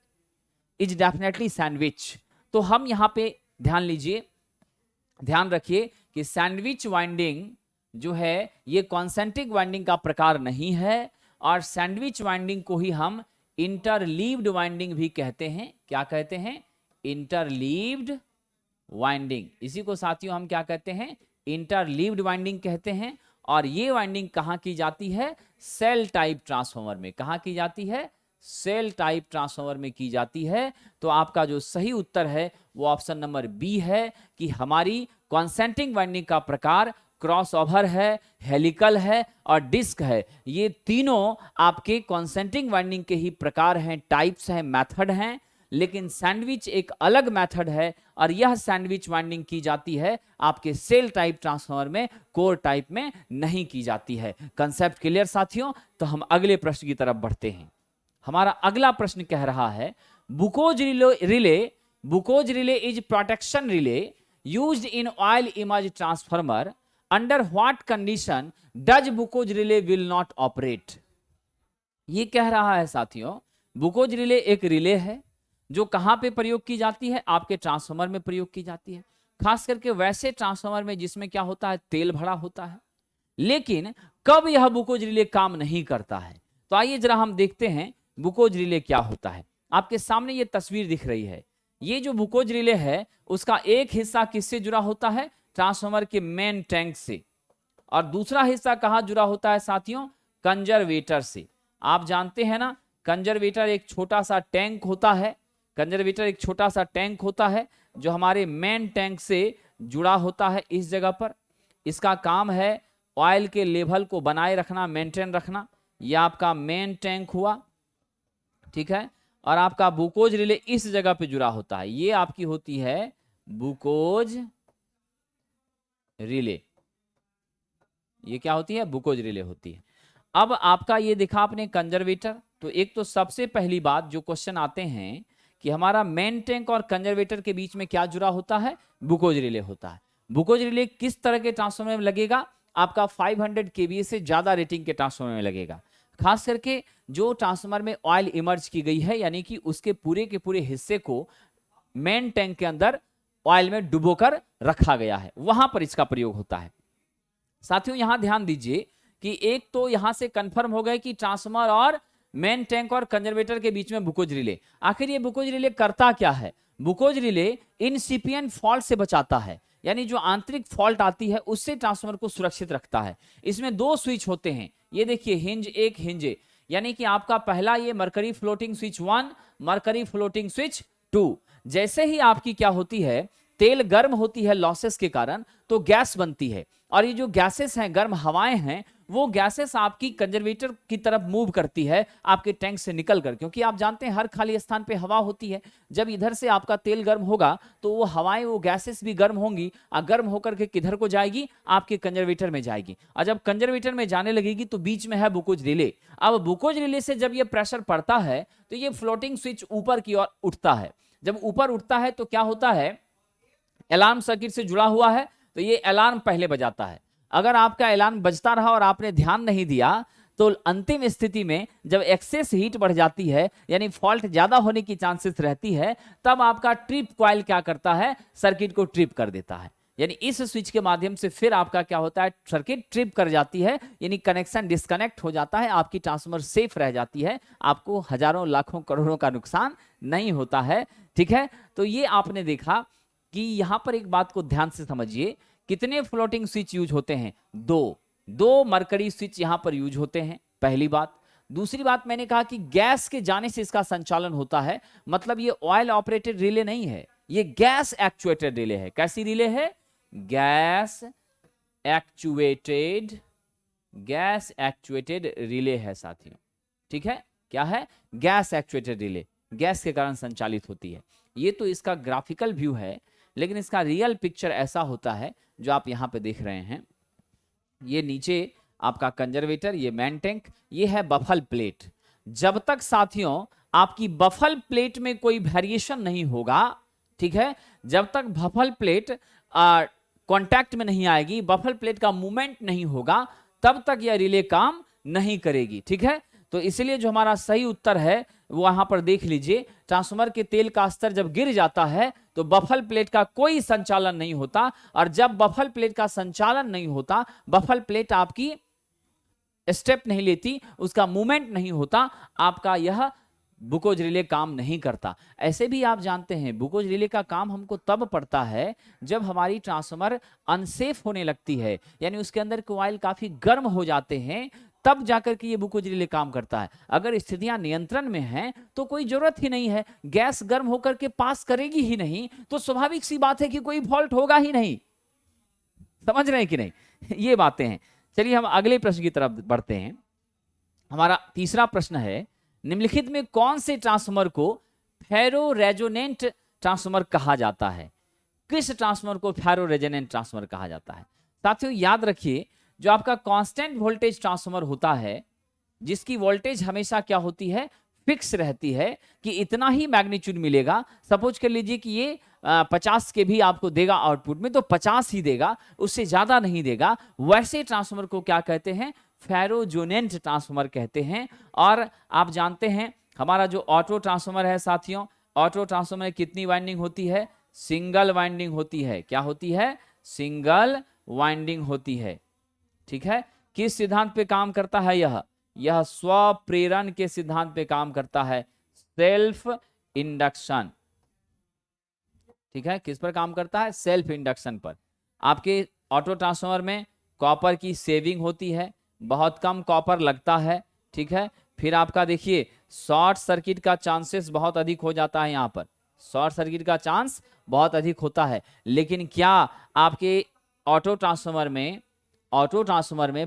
is definitely sandwich. तो हम यहां पे ध्यान लीजिए, ध्यान रखिए कि सैंडविच वाइंडिंग जो है ये कॉन्सेंट्रिक वाइंडिंग का प्रकार नहीं है, और सैंडविच वाइंडिंग को ही हम इंटरलीव्ड वाइंडिंग भी कहते हैं। क्या कहते हैं, इंटरलीव्ड वाइंडिंग। इसी को साथियों हम क्या कहते हैं, इंटरलीव्ड वाइंडिंग कहते हैं। और ये वाइंडिंग कहां की जाती है, सेल टाइप ट्रांसफार्मर में। कहां की जाती है, सेल टाइप ट्रांसफार्मर में की जाती है। तो आपका जो सही उत्तर है वो ऑप्शन नंबर बी है कि हमारी कॉन्सेंट्रिक वाइंडिंग का प्रकार क्रॉसओवर है, हेलिकल है और डिस्क है। ये तीनों आपके कॉन्सेंट्रिक वाइंडिंग के ही प्रकार हैं, टाइप्स हैं, मेथड हैं। लेकिन सैंडविच एक अलग मेथड है और यह सैंडविच वाइंडिंग की जाती है आपके सेल टाइप ट्रांसफार्मर में, कोर टाइप में नहीं की जाती है। कंसेप्ट क्लियर साथियों। तो हम अगले प्रश्न की तरफ बढ़ते हैं। हमारा अगला प्रश्न कह रहा है, Buchholz relay is protection relay used in oil immersed transformer, under what condition does Buchholz relay will not operate. ये कह रहा है साथियों, बुकोज रिले एक रिले है जो कहां पे प्रयोग की जाती है, आपके ट्रांसफार्मर में प्रयोग की जाती है। खास करके वैसे ट्रांसफार्मर में जिसमें क्या होता है, तेल भरा होता है। लेकिन कब यह बुकोज रिले काम नहीं करता है, तो आइए जरा हम देखते हैं बुकोज रिले क्या होता है। आपके सामने ये तस्वीर दिख रही है। ये जो बुकोज रिले है उसका एक हिस्सा किससे जुड़ा होता है, ट्रांसफार्मर के मेन टैंक से, और दूसरा हिस्सा कहां जुड़ा होता है साथियों, कंजर्वेटर से। आप जानते हैं ना, कंजर्वेटर एक छोटा सा टैंक होता है। कंजर्वेटर एक छोटा सा टैंक होता है जो हमारे मेन टैंक से जुड़ा होता है इस जगह पर। इसका काम है ऑयल के लेवल को बनाए रखना, मेंटेन रखना। यह आपका मेन टैंक हुआ, ठीक है। और आपका बुकोज रिले इस जगह पे जुड़ा होता है। ये आपकी होती है बुकोज रिले। ये क्या होती है, बुकोज रिले होती है। अब आपका ये दिखा आपने कंजर्वेटर। तो एक तो सबसे पहली बात जो क्वेश्चन आते हैं कि हमारा मेन टैंक और कंजर्वेटर के बीच में क्या जुड़ा होता है, बुकोज रिले होता है। बुकोज रिले किस तरह के ट्रांसफार्मर में लगेगा, आपका 500 केवीए से ज्यादा रेटिंग के ट्रांसफार्मर में लगेगा। खास करके जो ट्रांसफार्मर में ऑयल इमर्ज की गई है, यानी कि उसके पूरे के पूरे हिस्से को मेन टैंक के अंदर ऑयल में डुबोकर रखा गया है, वहां पर इसका प्रयोग होता है। साथियों यहां ध्यान दीजिए कि एक तो यहां से कंफर्म हो गया कि ट्रांसफार्मर और मेन टैंक और कंजर्वेटर के बीच में बुकोज रिले। आखिर ये बुकोज रिले करता क्या है, बुकोज रिले इनसिपिएंट फॉल्ट से बचाता है, यानी जो आंतरिक फॉल्ट आती है उससे ट्रांसफार्मर को सुरक्षित रखता है। इसमें 2 स्विच होते हैं, ये देखिए हिंज एक हिंज, यानी कि आपका पहला ये mercury floating switch 1, mercury floating switch 2। जैसे ही आपकी क्या होती है, तेल गर्म होती है लॉसेस के कारण, तो गैस बनती है, और ये जो गैसेस हैं, गर्म हवाएं हैं, वो गैसेस आपकी कंजर्वेटर की तरफ मूव करती है आपके टैंक से निकलकर। क्योंकि आप जानते हैं हर खाली स्थान पे हवा होती है। जब इधर से आपका तेल गर्म होगा तो वो हवाएं, वो गैसेस भी गर्म होंगी, और गर्म होकर के किधर को जाएगी, आपके कंजर्वेटर में जाएगी। और जब कंजर्वेटर में जाने लगेगी तो बीच में है बुकोज रिले। अब बुकोज रिले से जब ये प्रेशर पड़ता है तो ये फ्लोटिंग स्विच ऊपर की ओर उठता है। जब ऊपर उठता है तो क्या होता है, अलार्म सर्किट से जुड़ा हुआ है, तो ये अलार्म पहले बजाता है। अगर आपका अलार्म बजता रहा और आपने ध्यान नहीं दिया तो अंतिम स्थिति में जब एक्सेस हीट बढ़ जाती है, यानी फॉल्ट ज्यादा होने की चांसेस रहती है, तब आपका ट्रिप कॉइल क्या करता है, सर्किट को ट्रिप कर देता है। यानी इस स्विच के माध्यम से फिर आपका क्या होता है, सर्किट ट्रिप कर जाती है, यानी कनेक्शन डिस्कनेक्ट हो जाता है, आपकी ट्रांसफार्मर सेफ रह जाती है, आपको हजारों लाखों करोड़ों का नुकसान नहीं होता है। ठीक है, तो ये आपने देखा कि यहां पर एक बात को ध्यान से समझिए, कितने फ्लोटिंग स्विच यूज होते हैं, दो मरकरी स्विच यहां पर यूज होते हैं, पहली बात। दूसरी बात मैंने कहा कि गैस के जाने से इसका संचालन होता है, मतलब ये ऑयल ऑपरेटेड रिले नहीं है, ये गैस एक्चुएटेड रिले है। कैसी रिले है, गैस एक्चुएटेड रिले है साथियों। ठीक है, क्या है, गैस एक्चुएटेड रिले, गैस के कारण संचालित होती है। ये तो इसका ग्राफिकल व्यू है, लेकिन इसका रियल पिक्चर ऐसा होता है जो आप यहां पे देख रहे हैं। ये नीचे आपका कंजर्वेटर, ये मेन टैंक, ये है बफल प्लेट। जब तक साथियों आपकी बफल प्लेट में कोई वेरिएशन नहीं होगा, ठीक है, जब तक बफल प्लेट कांटेक्ट में नहीं आएगी, बफल प्लेट का मूवमेंट नहीं होगा, तब तक यह रिले काम नहीं करेगी। ठीक है, तो इसलिए जो हमारा सही उत्तर है वो यहां पर देख लीजिए, ट्रांसफार्मर के तेल का स्तर जब गिर जाता है तो बफल प्लेट का कोई संचालन नहीं होता, और जब बफल प्लेट का संचालन नहीं होता, बफल प्लेट आपकी स्टेप नहीं लेती, उसका मूवमेंट नहीं होता, आपका यह बुकोज रिले काम नहीं करता। ऐसे भी आप जानते हैं बुकोज रिले का काम हमको तब पड़ता है जब हमारी ट्रांसफार्मर अनसेफ होने लगती है, यानी उसके अंदर कॉइल काफी गर्म हो जाते हैं, तब जाकर के ये बुकोज रिले काम करता है। अगर स्थितियां नियंत्रण में हैं तो कोई जरूरत ही नहीं है, गैस गर्म होकर के पास करेगी ही नहीं, तो स्वाभाविक सी बात है कि कोई फॉल्ट होगा ही नहीं। समझ रहे हैं कि नहीं, ये बातें हैं। चलिए हम अगले प्रश्न की तरफ बढ़ते हैं। हमारा तीसरा प्रश्न है, निम्नलिखित में कौन से ट्रांसफार्मर को फेरो रेजोनेंट ट्रांसफार्मर कहा जाता है? किस ट्रांसफार्मर को फेरो रेजोनेंट ट्रांसफार्मर कहा जाता है? साथियों याद रखिए, जो आपका कांस्टेंट वोल्टेज ट्रांसफार्मर होता है, जिसकी वोल्टेज हमेशा क्या होती है, फिक्स रहती है कि इतना ही मैग्नीट्यूड मिलेगा। सपोज कर लीजिए कि ये 50 के भी आपको देगा आउटपुट में, तो 50 ही देगा, उससे ज्यादा नहीं देगा। वैसे ट्रांसफार्मर को क्या कहते हैं, फेरोजोनेंट ट्रांसफार्मर कहते हैं। और आप जानते हैं हमारा जो ऑटो ट्रांसफार्मर है साथियों, ऑटो ट्रांसफार्मर में कितनी वाइंडिंग होती है, सिंगल वाइंडिंग होती है। क्या होती है, सिंगल वाइंडिंग होती है। ठीक है, किस सिद्धांत पे काम करता है, यह स्वप्रेरण के सिद्धांत पे काम करता है, सेल्फ इंडक्शन। ठीक है, किस पर काम करता है, सेल्फ इंडक्शन पर। आपके ऑटो ट्रांसफार्मर में कॉपर की सेविंग होती है, बहुत कम कॉपर लगता है। ठीक है, फिर आपका देखिए शॉर्ट सर्किट का चांसेस बहुत अधिक हो जाता है, यहाँ पर शॉर्ट सर्किट का चांस बहुत अधिक होता है। लेकिन क्या आपके ऑटो ट्रांसफार्मर में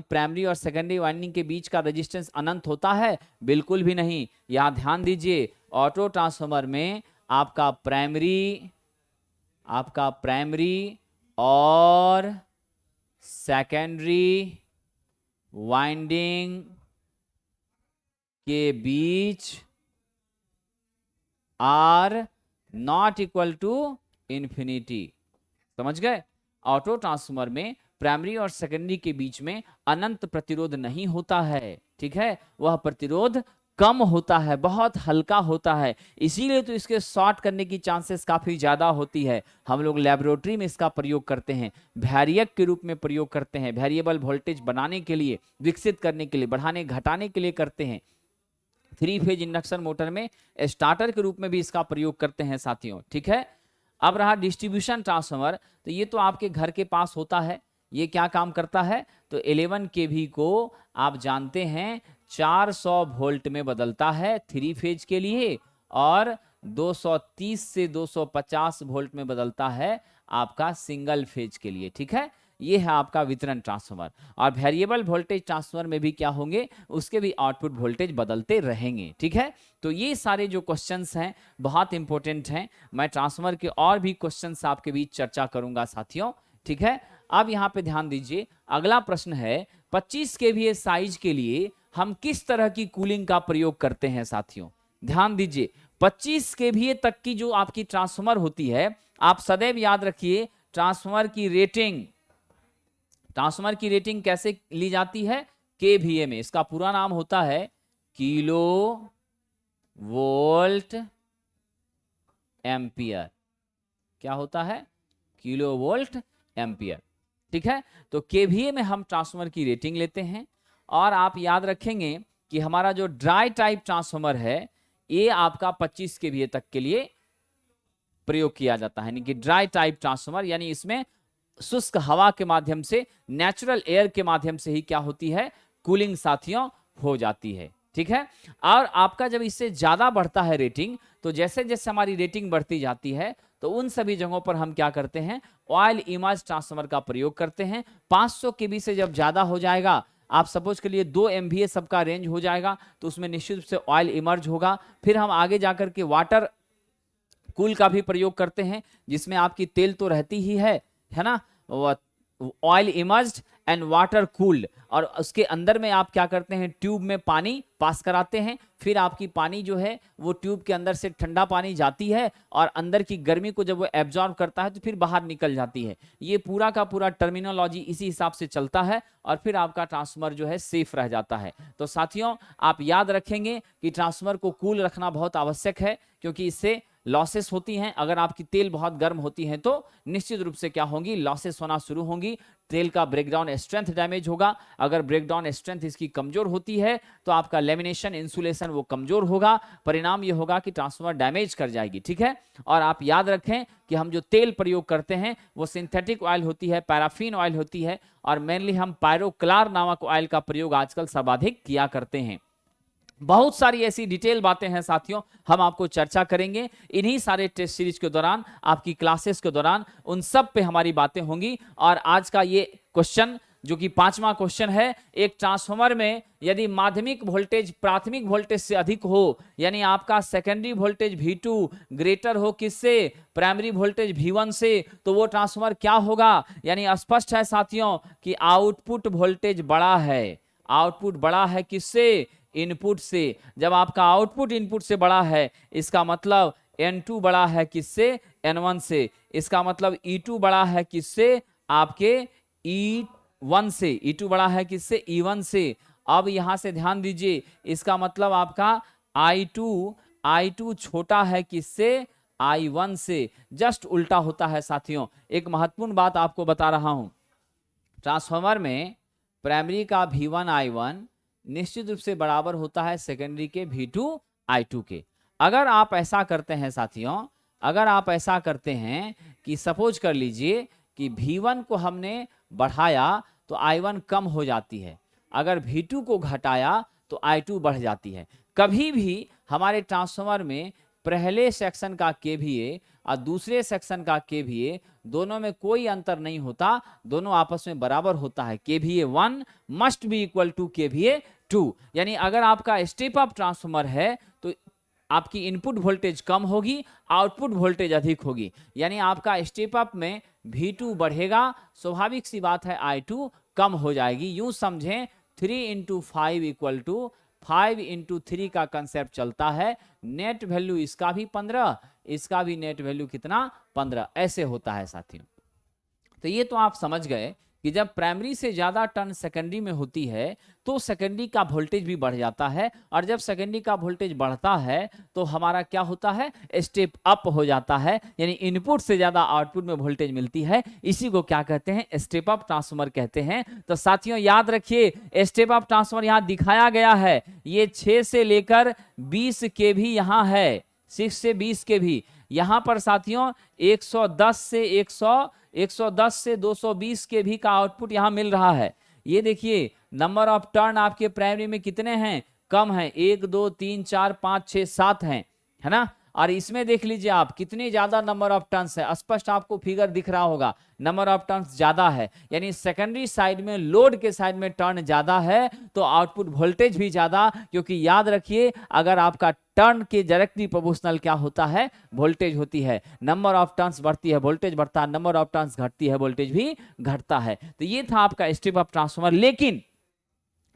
प्राइमरी और सेकेंडरी वाइंडिंग के बीच का रेजिस्टेंस अनंत होता है? बिल्कुल भी नहीं। यहां ध्यान दीजिए, ऑटो ट्रांसफार्मर में आपका प्राइमरी और सेकेंडरी वाइंडिंग के बीच are not equal to infinity. समझ गए, ऑटो ट्रांसफार्मर में प्राइमरी और सेकेंडरी के बीच में अनंत प्रतिरोध नहीं होता है। ठीक है, वह प्रतिरोध कम होता है, बहुत हल्का होता है, इसीलिए तो इसके शॉर्ट करने की चांसेस काफी ज्यादा होती है। हम लोग लेबोरेटरी में इसका प्रयोग करते हैं, वैरिएक के रूप में प्रयोग करते हैं, वेरिएबल वोल्टेज बनाने के लिए, विकसित करने के लिए, बढ़ाने घटाने के लिए करते हैं। 3 फेज इंडक्शन मोटर में स्टार्टर के रूप में भी इसका प्रयोग करते हैं साथियों। ठीक है, अब रहा डिस्ट्रीब्यूशन ट्रांसफार्मर, तो ये तो आपके घर के पास होता है। ये क्या काम करता है, तो 11 kV को आप जानते हैं 400 वोल्ट में बदलता है 3 फेज के लिए, और 230 से 250 वोल्ट में बदलता है आपका सिंगल फेज के लिए। ठीक है, ये है आपका वितरण ट्रांसफार्मर। और वेरिएबल वोल्टेज ट्रांसफार्मर में भी क्या होंगे, उसके भी आउटपुट वोल्टेज बदलते रहेंगे। ठीक है, तो ये सारे जो क्वेश्चंस हैं बहुत इंपॉर्टेंट हैं। मैं ट्रांसफार्मर के और भी क्वेश्चंस आपके बीच चर्चा करूंगा साथियों। ठीक है, अब यहाँ पे ध्यान दीजिए, अगला प्रश्न है 25 kVA साइज के लिए हम किस तरह की कूलिंग का प्रयोग करते हैं साथियों? ध्यान दीजिए, 25 kVA तक की जो आपकी ट्रांसफार्मर होती है, आप सदैव याद रखिए ट्रांसफार्मर की रेटिंग कैसे ली जाती है, केवीए में। इसका पूरा नाम होता है किलो वोल्ट एम्पियर। क्या होता है? Kilo volt ampere. ठीक है, तो केवीए में हम ट्रांसफार्मर की रेटिंग लेते हैं। और आप याद रखेंगे कि हमारा जो ड्राई टाइप ट्रांसफार्मर है ये आपका 25 केवीए तक के लिए प्रयोग किया जाता है, यानी कि ड्राई टाइप ट्रांसफार्मर, यानी इसमें शुष्क हवा के माध्यम से, नेचुरल एयर के माध्यम से ही क्या होती है? कूलिंग साथियों हो जाती है। ठीक है, और आपका जब इससे ज्यादा बढ़ता है रेटिंग, तो जैसे जैसे हमारी रेटिंग बढ़ती जाती है तो उन सभी जगहों पर हम क्या करते हैं? ऑयल इमर्ज ट्रांसफार्मर का प्रयोग करते हैं। 500 केवी से जब ज्यादा हो जाएगा, आप सपोज के लिए 2 MVA सबका रेंज हो जाएगा, तो उसमें निश्चित रूप से ऑयल इमर्ज होगा। फिर हम आगे जाकर के वाटर कूल का भी प्रयोग करते हैं, जिसमें आपकी तेल तो रहती ही है ना, oil emerged and water cooled. और उसके अंदर में आप क्या करते हैं? ट्यूब में पानी पास कराते हैं। फिर आपकी पानी जो है वो ट्यूब के अंदर से ठंडा पानी जाती है और अंदर की गर्मी को जब वो एब्जॉर्ब करता है तो फिर बाहर निकल जाती है। ये पूरा का पूरा टर्मिनोलॉजी इसी हिसाब से चलता है और फिर आपका ट्रांसफार्मर जो है सेफ रह जाता है। तो साथियों, आप याद रखेंगे कि ट्रांसफार्मर को कूल रखना बहुत आवश्यक है, क्योंकि इससे लॉसेस होती हैं। अगर आपकी तेल बहुत गर्म होती है तो निश्चित रूप से क्या होंगी? लॉसेस होना शुरू होंगी, तेल का ब्रेकडाउन स्ट्रेंथ डैमेज होगा। अगर ब्रेकडाउन स्ट्रेंथ इसकी कमजोर होती है तो आपका लेमिनेशन, इंसुलेशन वो कमजोर होगा। परिणाम ये होगा कि ट्रांसफार्मर डैमेज कर जाएगी। ठीक है, और आप याद रखें कि हम जो तेल प्रयोग करते हैं वो सिंथेटिक ऑयल होती है, पैराफिन ऑयल होती है, और मेनली हम पायरोक्लार नामक ऑयल का प्रयोग आजकल सर्वाधिक किया करते हैं। बहुत सारी ऐसी डिटेल बातें हैं साथियों, हम आपको चर्चा करेंगे इन्हीं सारे टेस्ट सीरीज के दौरान, आपकी क्लासेस के दौरान, उन सब पे हमारी बातें होंगी। और आज का ये क्वेश्चन जो कि 5वां क्वेश्चन है, एक ट्रांसफार्मर में यदि माध्यमिक वोल्टेज प्राथमिक वोल्टेज से अधिक हो, यानी आपका सेकेंडरी वोल्टेज V2 ग्रेटर हो किससे? प्राइमरी वोल्टेज V1 से, तो वो ट्रांसफार्मर क्या होगा? यानी स्पष्ट है साथियों कि आउटपुट वोल्टेज बड़ा है। आउटपुट बड़ा है किससे? इनपुट से। जब आपका आउटपुट इनपुट से बड़ा है, इसका मतलब N2 बड़ा है किससे? N1 से। इसका मतलब E2 बड़ा है किससे? आपके E1 से। E2 बड़ा है किससे? E1 से। अब यहां से ध्यान दीजिए, इसका मतलब आपका I2 छोटा है किससे? I1 से। जस्ट उल्टा होता है साथियों। एक महत्वपूर्ण बात आपको बता रहा हूं, ट्रांसफार्मर में प्राइमरी का V1 I1 निश्चित रूप से बराबर होता है सेकेंडरी के V2 I2 के। अगर आप ऐसा करते हैं साथियों, अगर आप ऐसा करते हैं कि सपोज कर लीजिए कि V1 को हमने बढ़ाया तो I1 कम हो जाती है, अगर V2 को घटाया तो I2 बढ़ जाती है। कभी भी हमारे ट्रांसफार्मर में पहले सेक्शन का KVA और दूसरे सेक्शन का KVA दोनों में कोई अंतर नहीं होता, दोनों आपस में बराबर होता है। KVA 1 must be equal to KVA 2। यानी अगर आपका स्टेप अप ट्रांसफार्मर है तो आपकी इनपुट वोल्टेज कम होगी, आउटपुट वोल्टेज अधिक होगी। यानी आपका स्टेप अप में V2 बढ़ेगा, स्वाभाविक सी बात है I2 कम हो जाएगी। यूं समझें 3 × 5 इक्वल टू 5 × 3 का कंसेप्ट चलता है। नेट वैल्यू इसका भी 15, इसका भी नेट वैल्यू कितना? 15। ऐसे होता है साथियों। तो ये तो आप समझ गए कि जब प्राइमरी से ज्यादा टर्न सेकेंडरी में होती है तो सेकेंडरी का वोल्टेज भी बढ़ जाता है, और जब सेकेंडरी का वोल्टेज बढ़ता है तो हमारा क्या होता है? स्टेप अप हो जाता है, यानी इनपुट से ज्यादा आउटपुट में वोल्टेज मिलती है। इसी को क्या कहते हैं? स्टेप अप ट्रांसफार्मर कहते हैं। तो साथियों याद रखिए, स्टेप अप ट्रांसफार्मर यहां दिखाया गया है, ये 6 से लेकर 20 के भी यहां है, 6 से 20 के भी यहां पर साथियों 110 से 220 के भी का आउटपुट यहां मिल रहा है। ये देखिए नंबर ऑफ टर्न आपके प्राइमरी में कितने हैं? कम है, 1 2 3 4 5 6 7 हैं, है ना। और इसमें देख लीजिए आप कितनी ज्यादा नंबर ऑफ टर्न्स है, स्पष्ट आपको फिगर दिख रहा होगा, नंबर ऑफ टर्न्स ज्यादा है। यानी सेकेंडरी साइड में, लोड के साइड में टर्न ज्यादा है तो आउटपुट वोल्टेज भी ज्यादा, क्योंकि याद रखिए अगर आपका टर्न के डायरेक्टली प्रोपोर्शनल क्या होता है? वोल्टेज होती है। नंबर ऑफ टर्न्स बढ़ती है वोल्टेज बढ़ता है, नंबर ऑफ टर्न्स घटती है वोल्टेज भी घटता है। तो ये था आपका स्टेप अप ट्रांसफार्मर। लेकिन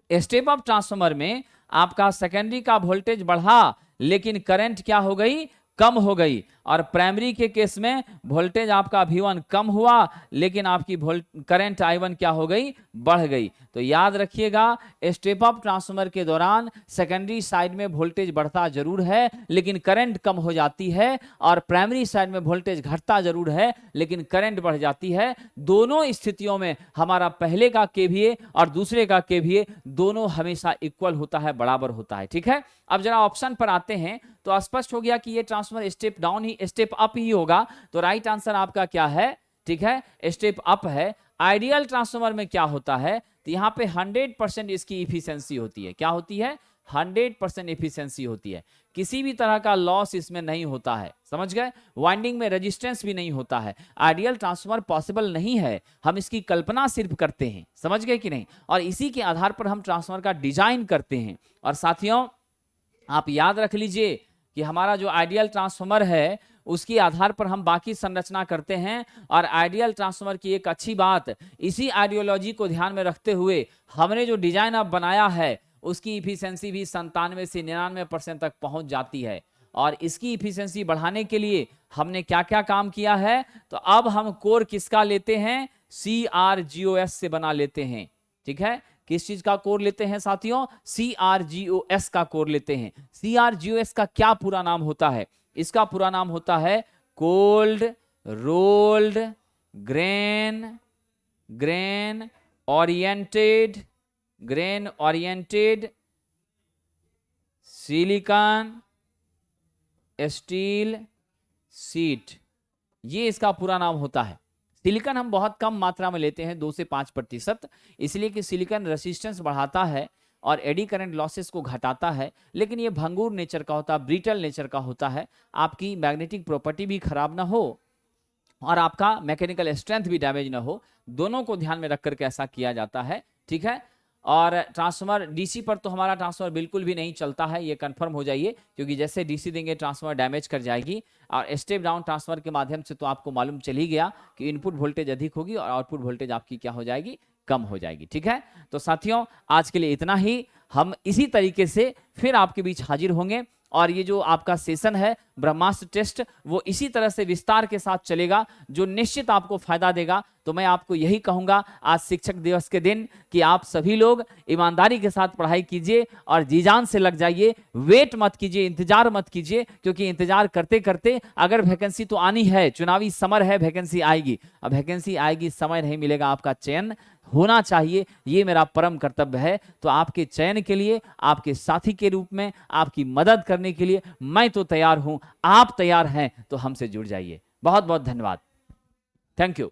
स्टेप अप ट्रांसफार्मर में आपका सेकेंडरी का वोल्टेज बढ़ा लेकिन करंट क्या हो गई? कम हो गई। और प्राइमरी के केस में वोल्टेज आपका V1 कम हुआ लेकिन आपकी करंट I1 क्या हो गई, बढ़ गई। तो याद रखिएगा स्टेप अप ट्रांसफार्मर के दौरान सेकेंडरी साइड में वोल्टेज बढ़ता जरूर है लेकिन करंट कम हो जाती है, और प्राइमरी साइड में वोल्टेज घटता जरूर है लेकिन करंट बढ़ जाती है। दोनों स्थितियों में हमारा पहले का केवीए और दूसरे का केवीए दोनों हमेशा इक्वल होता है, बराबर होता है। ठीक है, अब जरा ऑप्शन पर आते हैं तो स्पष्ट हो गया कि ये ट्रांसफार्मर स्टेप डाउन ही स्टेप अप ही होगा। तो राइट आंसर आपका क्या है, ठीक है, स्टेप अप है। आइडियल ट्रांसफार्मर में क्या होता है, तो यहां पे 100% इसकी इफिशियंसी होती है। क्या होती है, 100% इफिशियंसी होती है। किसी भी तरह का लॉस इसमें नहीं होता है, समझ गए। वाइंडिंग में रेजिस्टेंस भी नहीं होता है। आइडियल ट्रांसफार्मर पॉसिबल नहीं है, हम इसकी कल्पना सिर्फ करते हैं, समझ गए कि नहीं, और इसी के आधार पर हम ट्रांसफार्मर का डिजाइन करते हैं। और साथियों आप याद रख लीजिए कि हमारा जो आइडियल ट्रांसफार्मर है उसके आधार पर हम बाकी संरचना करते हैं। और आइडियल ट्रांसफार्मर की एक अच्छी बात, इसी आइडियोलॉजी को ध्यान में रखते हुए हमने जो डिजाइन अब बनाया है उसकी इफिशियंसी भी 97 से 99% तक पहुंच जाती है। और इसकी इफिशियंसी बढ़ाने के लिए हमने क्या क्या काम किया है, तो अब हम कोर किसका लेते हैं, CRGOS से बना लेते हैं। ठीक है, किस चीज का कोर लेते हैं साथियों, CRGOS का कोर लेते हैं। CRGOS का क्या पूरा नाम होता है, इसका पूरा नाम होता है cold rolled grain oriented silicon steel sheet, ये इसका पूरा नाम होता है। सिलिकॉन हम बहुत कम मात्रा में लेते हैं, 2 से 5%, इसलिए कि सिलिकॉन रेसिस्टेंस बढ़ाता है और एडी करंट लॉसेस को घटाता है, लेकिन ये भंगुर नेचर का होता है, ब्रिटल नेचर का होता है। आपकी मैग्नेटिक प्रॉपर्टी भी खराब ना हो और आपका मैकेनिकल स्ट्रेंथ भी डैमेज ना हो, दोनों को ध्यान में रख करके ऐसा किया जाता है। ठीक है, और ट्रांसफार्मर डीसी पर तो हमारा ट्रांसफार्मर बिल्कुल भी नहीं चलता है, ये कंफर्म हो जाइए, क्योंकि जैसे डीसी देंगे ट्रांसफार्मर डैमेज कर जाएगी। और स्टेप डाउन ट्रांसफार्मर के माध्यम से तो आपको मालूम चल ही गया कि इनपुट वोल्टेज अधिक होगी और आउटपुट वोल्टेज आपकी क्या हो जाएगी, कम हो जाएगी। ठीक है, तो साथियों आज के लिए इतना ही। हम इसी तरीके से फिर आपके बीच हाजिर होंगे और ये जो आपका सेशन है ब्रह्मास्त्र टेस्ट, वो इसी तरह से विस्तार के साथ चलेगा जो निश्चित आपको फायदा देगा। तो मैं आपको यही कहूंगा आज शिक्षक दिवस के दिन कि आप सभी लोग ईमानदारी के साथ पढ़ाई कीजिए और जी जान से लग जाइए, वेट मत कीजिए, इंतजार मत कीजिए, क्योंकि इंतजार करते करते अगर वैकेंसी तो आनी है, चुनावी समर है, वैकेंसी आएगी, अब वैकेंसी आएगी, समय नहीं मिलेगा, आपका चयन होना चाहिए, ये मेरा परम कर्तव्य है। तो आपके चयन के लिए, आपके साथी के रूप में, आपकी मदद करने के लिए मैं तो तैयार हूं, आप तैयार हैं तो हमसे जुड़ जाइए। बहुत बहुत धन्यवाद, थैंक यू।